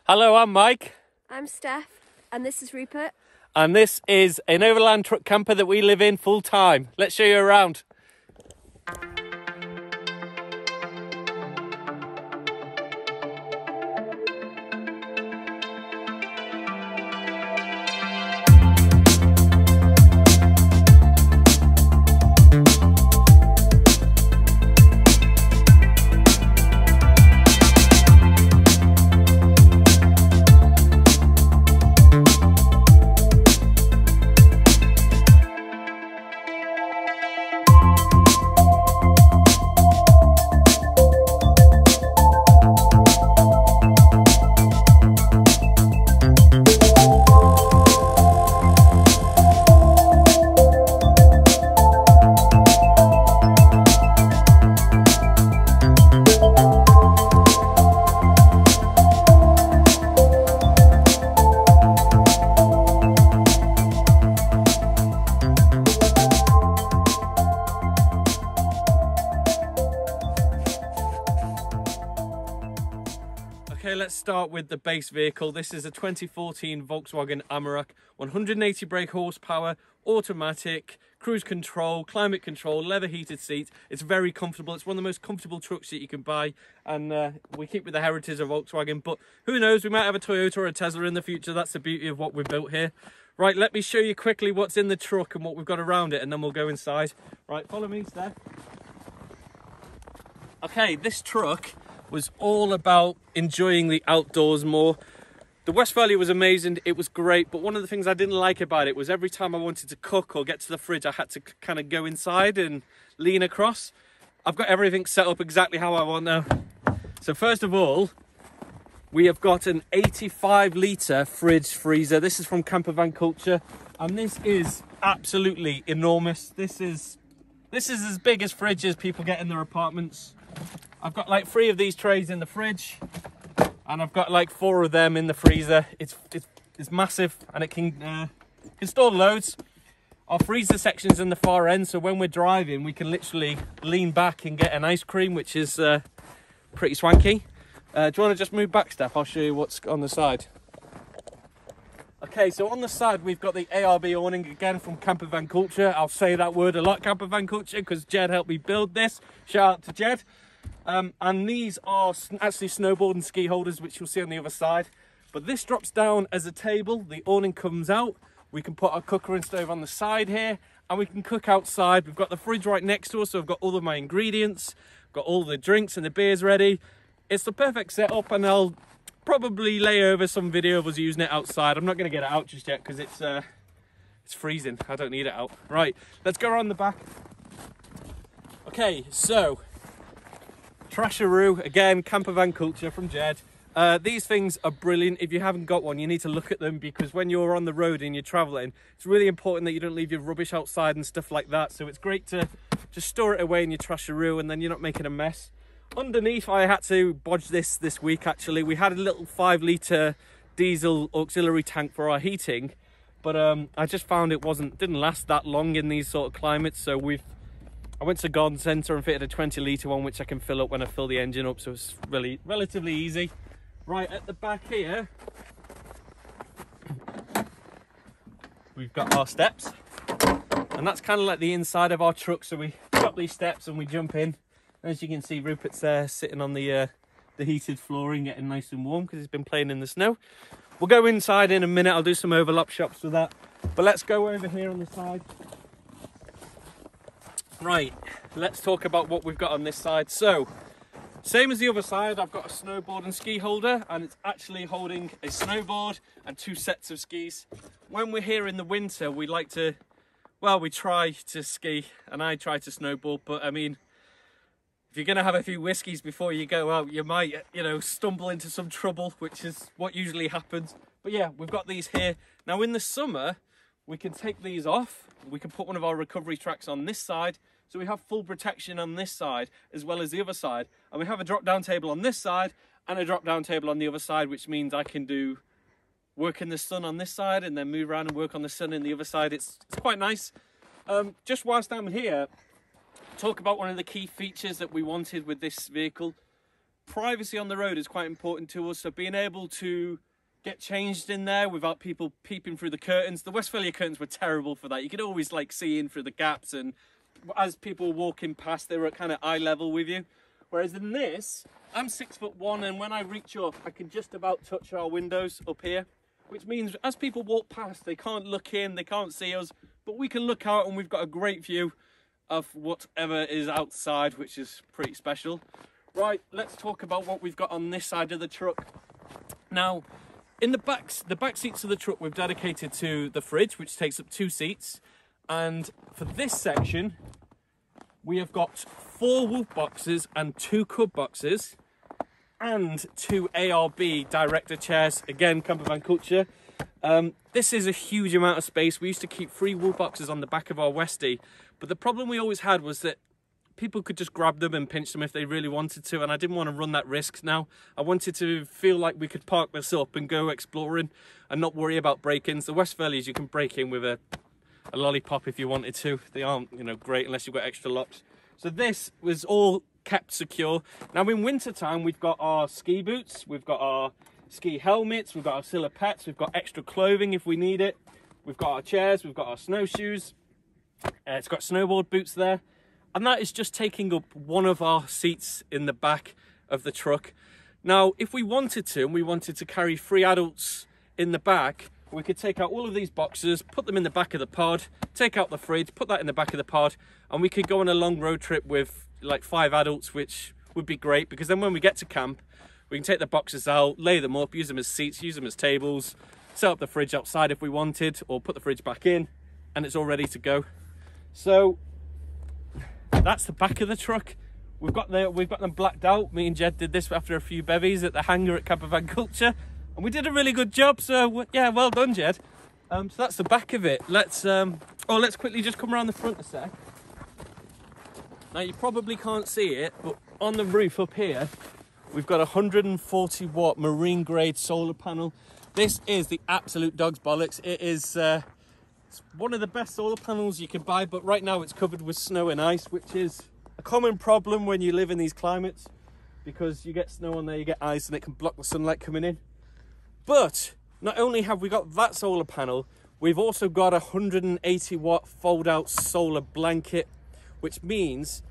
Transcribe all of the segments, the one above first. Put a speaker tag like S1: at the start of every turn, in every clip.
S1: Hello, I'm Mike.
S2: I'm Steph, and this is Rupert.
S1: And this is an overland truck camper that we live in full time. Let's show you around. Okay, let's start with the base vehicle. This is a 2014 Volkswagen Amarok, 180 brake horsepower, automatic, cruise control, climate control, leather heated seats. It's very comfortable. It's one of the most comfortable trucks that you can buy, and we keep with the heritage of Volkswagen, but who knows, we might have a Toyota or a Tesla in the future. That's the beauty of what we've built here. Right, let me show you quickly what's in the truck and what we've got around it, and then we'll go inside. Right, follow me, Steph. Okay, this truck was all about enjoying the outdoors more. The West Valley was amazing, it was great, but one of the things I didn't like about it was every time I wanted to cook or get to the fridge, I had to kind of go inside and lean across. I've got everything set up exactly how I want now. So first of all, we have got an 85-litre fridge freezer. This is from Camper Van Culture, and this is absolutely enormous. This is as big as fridges people get in their apartments. I've got like 3 of these trays in the fridge, and I've got like 4 of them in the freezer. It's massive, and it can store loads. Our freezer section's in the far end, so when we're driving, we can literally lean back and get an ice cream, which is pretty swanky. Do you want to just move back, Steph? I'll show you what's on the side. Okay, so on the side, we've got the Arb Awning, again from Camper Van Culture. I'll say that word a lot, Camper Van Culture, because Jed helped me build this. Shout out to Jed. And these are actually snowboard and ski holders, which you'll see on the other side. But this drops down as a table. The awning comes out. We can put our cooker and stove on the side here, and we can cook outside. We've got the fridge right next to us, so I've got all of my ingredients, got all the drinks and the beers ready. It's the perfect setup, and I'll probably lay over some video of us using it outside. I'm not going to get it out just yet because it's freezing. I don't need it out. Right, let's go around the back. Okay, so Trasharoo, again, Camper Van Culture from Jed. These things are brilliant. If you haven't got one, you need to look at them, because when you're on the road and you're traveling, it's really important that you don't leave your rubbish outside and stuff like that. So it's great to just store it away in your Trasharoo, and then you're not making a mess. Underneath, I had to bodge this week, actually. We had a little 5-litre diesel auxiliary tank for our heating, but I just found it didn't last that long in these sort of climates. So I went to Garden Centre and fitted a 20-litre one, which I can fill up when I fill the engine up, so it's really relatively easy. Right, at the back here, we've got our steps, and that's kind of like the inside of our truck. So we drop these steps and we jump in. As you can see, Rupert's there sitting on the heated flooring, getting nice and warm because he's been playing in the snow. We'll go inside in a minute. I'll do some overlap shots with that, but let's go over here on the side. Right, let's talk about what we've got on this side. So, same as the other side, I've got a snowboard and ski holder, and it's actually holding a snowboard and 2 sets of skis. When we're here in the winter, we try to ski, and I try to snowboard, but I mean, if you're going to have a few whiskies before you go out, you might, stumble into some trouble, which is what usually happens. But yeah, we've got these here. Now in the summer, we can take these off. We can put one of our recovery tracks on this side, so we have full protection on this side as well as the other side. And we have a drop-down table on this side and a drop-down table on the other side, which means I can do work in the sun on this side and then move around and work on the sun in the other side. It's quite nice. Just whilst I'm here, talk about one of the key features that we wanted with this vehicle. privacy on the road is quite important to us, so being able to get changed in there without people peeping through the curtains. The Westphalia curtains were terrible for that. You could always like see in through the gaps, and as people were walking past, they were at kind of eye level with you. Whereas in this, I'm 6'1", and when I reach up, I can just about touch our windows up here, which means as people walk past, they can't look in, they can't see us, but we can look out and we've got a great view of whatever is outside, which is pretty special. Right, let's talk about what we've got on this side of the truck. Now, in the back seats of the truck, we've dedicated to the fridge, which takes up 2 seats. And for this section, we have got 4 wolf boxes and 2 cub boxes and 2 ARB director chairs. Again, camper van culture. This is a huge amount of space. We used to keep 3 wolf boxes on the back of our Westie, but the problem we always had was that people could just grab them and pinch them if they really wanted to, and I didn't want to run that risk now. I wanted to feel like we could park this up and go exploring and not worry about break-ins. The Westphalias, you can break in with a lollipop if you wanted to. They aren't, you know, great unless you've got extra locks. So this was all kept secure. Now in winter time, we've got our ski boots, we've got our ski helmets, we've got our silopettes, we've got extra clothing if we need it. We've got our chairs, we've got our snowshoes. It's got snowboard boots there. And that is just taking up one of our seats in the back of the truck. Now, if we wanted to, and we wanted to carry 3 adults in the back, we could take out all of these boxes, put them in the back of the pod, take out the fridge, put that in the back of the pod, and we could go on a long road trip with like 5 adults, which would be great, because then when we get to camp, we can take the boxes out, lay them up, use them as seats, use them as tables, set up the fridge outside if we wanted, or put the fridge back in, and it's all ready to go. So that's the back of the truck. We've got them blacked out. Me and Jed did this after a few bevies at the hangar at Camper Van Culture, and we did a really good job. So yeah, well done, Jed. So that's the back of it. Let's quickly just come around the front a sec. Now you probably can't see it, but on the roof up here, we've got a 140 watt marine grade solar panel. This is the absolute dog's bollocks. It is it's one of the best solar panels you can buy, but right now it's covered with snow and ice, which is a common problem when you live in these climates, because you get snow on there, you get ice, and it can block the sunlight coming in. But not only have we got that solar panel, we've also got a 180 watt fold out solar blanket, which means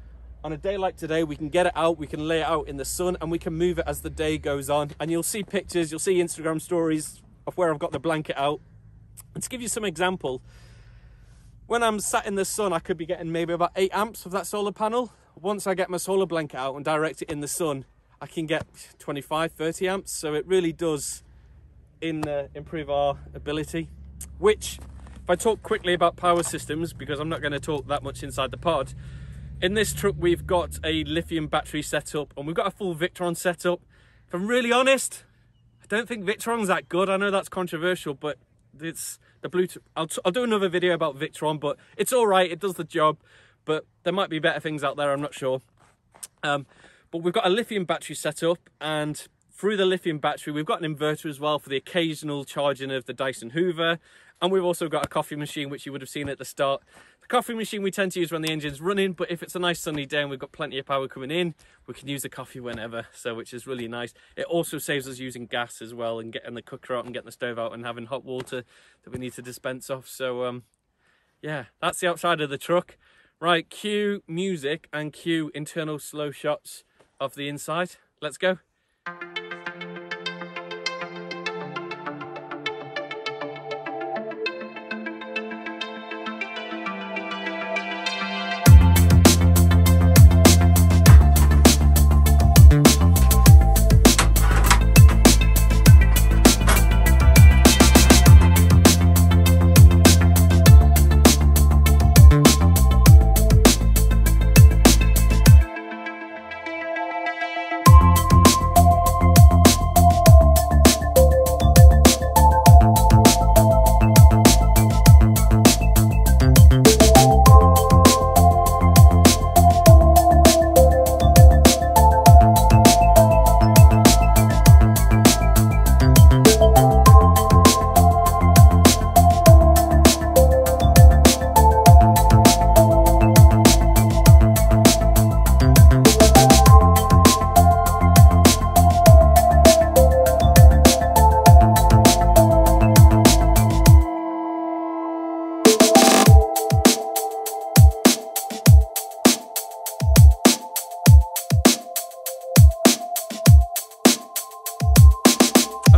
S1: on a day like today, we can get it out, we can lay it out in the sun, and we can move it as the day goes on. And you'll see pictures, you'll see Instagram stories of where I've got the blanket out. And to give you some example, when I'm sat in the sun, I could be getting maybe about 8 amps of that solar panel. Once I get my solar blanket out and direct it in the sun, I can get 25, 30 amps. So it really does improve our ability. Which, if I talk quickly about power systems, because I'm not going to talk that much inside the pod, in this truck we've got a lithium battery setup, and we've got a full Victron setup. If I'm really honest, I don't think Victron's that good. I know that's controversial, but it's the Bluetooth. I'll do another video about Victron, but it's all right, it does the job, but there might be better things out there, I'm not sure. But we've got a lithium battery set up, and through the lithium battery we've got an inverter as well for the occasional charging of the Dyson Hoover, and we've also got a coffee machine, which you would have seen at the start. The coffee machine we tend to use when the engine's running, but if it's a nice sunny day and we've got plenty of power coming in, we can use the coffee whenever, so which is really nice. It also saves us using gas as well, and getting the cooker out and getting the stove out and having hot water that we need to dispense off. So yeah, that's the outside of the truck. Right, cue music and cue internal slow shots of the inside. Let's go.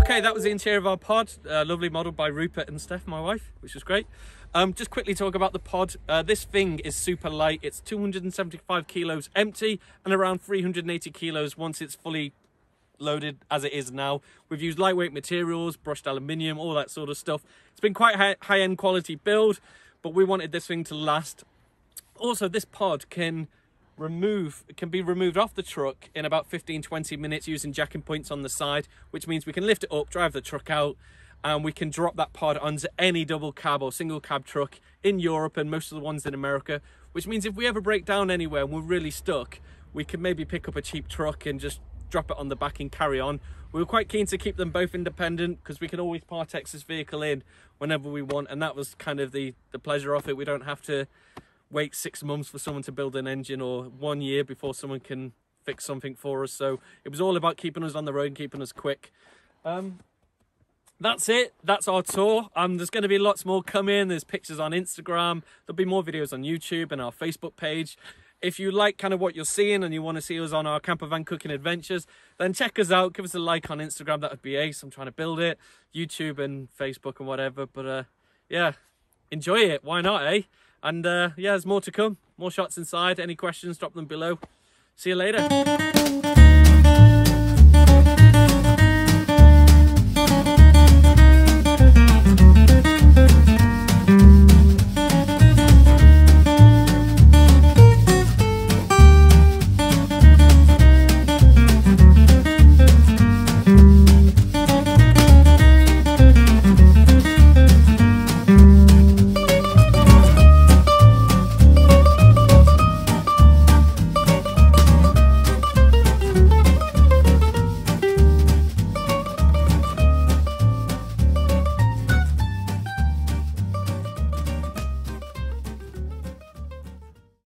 S1: Okay, that was the interior of our pod. Lovely model by Rupert and Steph, my wife, which was great. Just quickly talk about the pod. This thing is super light. It's 275 kilos empty and around 380 kilos once it's fully loaded, as it is now. We've used lightweight materials, brushed aluminium, all that sort of stuff. It's been quite high-end quality build, but we wanted this thing to last. Also, this pod can be removed off the truck in about 15-20 minutes using jacking points on the side, which means we can lift it up, drive the truck out, and we can drop that pod onto any double cab or single cab truck in Europe and most of the ones in America, which means if we ever break down anywhere and we're really stuck, we can maybe pick up a cheap truck and just drop it on the back and carry on. We were quite keen to keep them both independent because we can always Partex this vehicle in whenever we want, and that was kind of the pleasure of it. We don't have to wait 6 months for someone to build an engine or 1 year before someone can fix something for us. So it was all about keeping us on the road and keeping us quick. That's it. That's our tour. There's going to be lots more coming. There's pictures on Instagram. There'll be more videos on YouTube and our Facebook page. If you like kind of what you're seeing and you want to see us on our camper van cooking adventures, then check us out. Give us a like on Instagram. That would be ace. I'm trying to build it. YouTube and Facebook and whatever. But yeah, enjoy it. Why not, eh? And yeah, there's more to come. More shots inside. Any questions, drop them below. See you later.